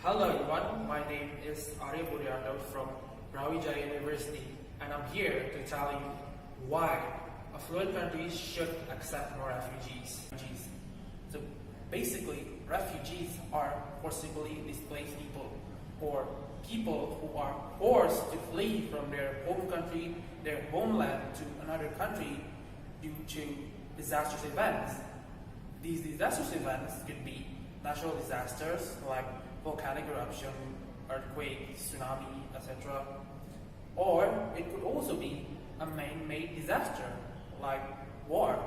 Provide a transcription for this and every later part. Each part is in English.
Hello everyone, my name is Ario Budiarto from Brawijaya University, and I'm here to tell you why affluent countries should accept more refugees. So basically, refugees are forcibly displaced people, or people who are forced to flee from their home country, their homeland, to another country due to disastrous events. These disastrous events could be natural disasters like volcanic eruption, earthquake, tsunami, etc. Or it could also be a man-made disaster like war.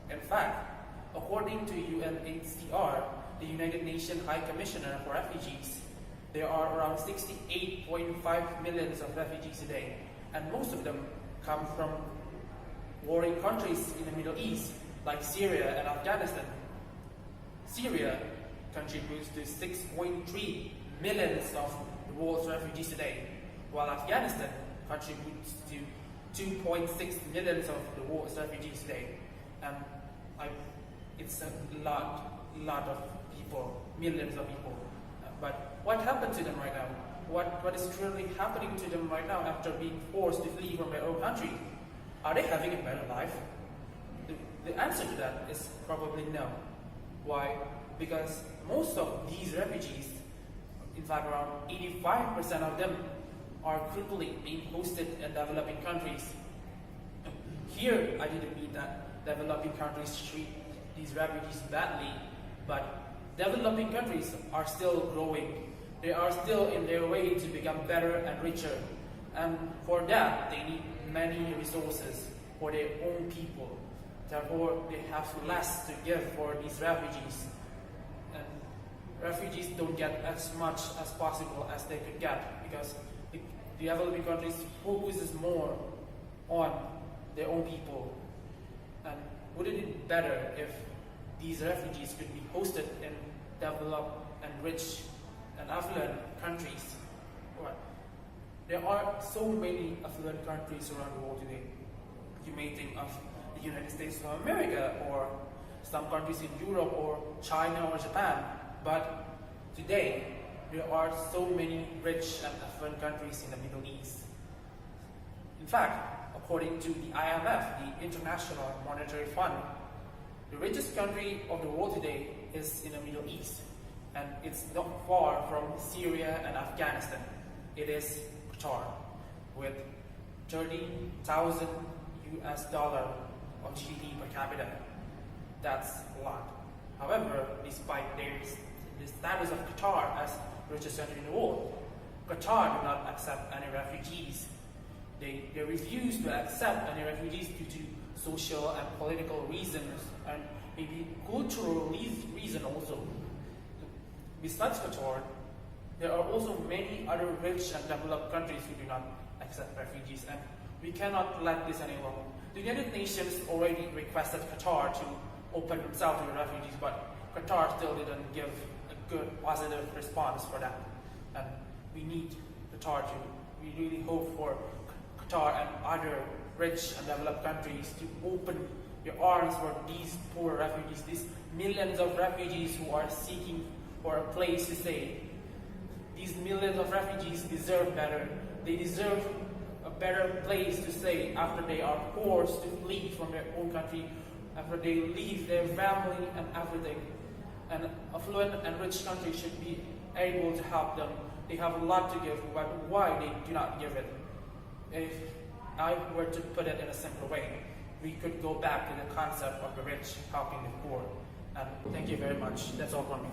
In fact, according to UNHCR, the United Nations High Commissioner for Refugees, there are around 68.5 million of refugees today, and most of them come from warring countries in the Middle East like Syria and Afghanistan. Syria contributes to 6.3 million of the world's refugees today, while Afghanistan contributes to 2.6 million of the world's refugees today. And it's a lot of people, millions of people. But what happened to them right now? What is currently happening to them right now after being forced to flee from their own country? Are they having a better life? The answer to that is probably no. Why? Because most of these refugees, in fact around 85% of them, are currently being hosted in developing countries. Here, I didn't mean that developing countries treat these refugees badly, but developing countries are still growing. They are still in their way to become better and richer. And for that, they need many resources for their own people. Therefore, they have less to give for these refugees. And refugees don't get as much as possible as they could get because the developing countries focuses more on their own people. And wouldn't it be better if these refugees could be hosted in developed and rich and affluent countries? There are so many affluent countries around the world today. You may think of the United States of America, or some countries in Europe, or China or Japan. But today, there are so many rich and affluent countries in the Middle East. In fact, according to the IMF, the International Monetary Fund, the richest country of the world today is in the Middle East, and it's not far from Syria and Afghanistan. It is Qatar, with 30,000 US dollar of GDP per capita. That's a lot. However, despite the status of Qatar as the richest country in the world, Qatar do not accept any refugees. They refuse to accept any refugees due to social and political reasons, and maybe cultural reason also. Besides Qatar, there are also many other rich and developed countries who do not accept refugees, and we cannot let this any longer. The United Nations already requested Qatar to open themselves to the refugees, but Qatar still didn't give a good, positive response for that. And we need Qatar to, we really hope for Qatar and other rich and developed countries to open their arms for these poor refugees, these millions of refugees who are seeking for a place to stay. These millions of refugees deserve better. They deserve a better place to stay after they are forced to flee from their own country, after they leave their family and everything. And affluent and rich countries should be able to help them. They have a lot to give, but why they do not give it? If I were to put it in a simple way, we could go back to the concept of the rich helping the poor. And thank you very much. That's all from me.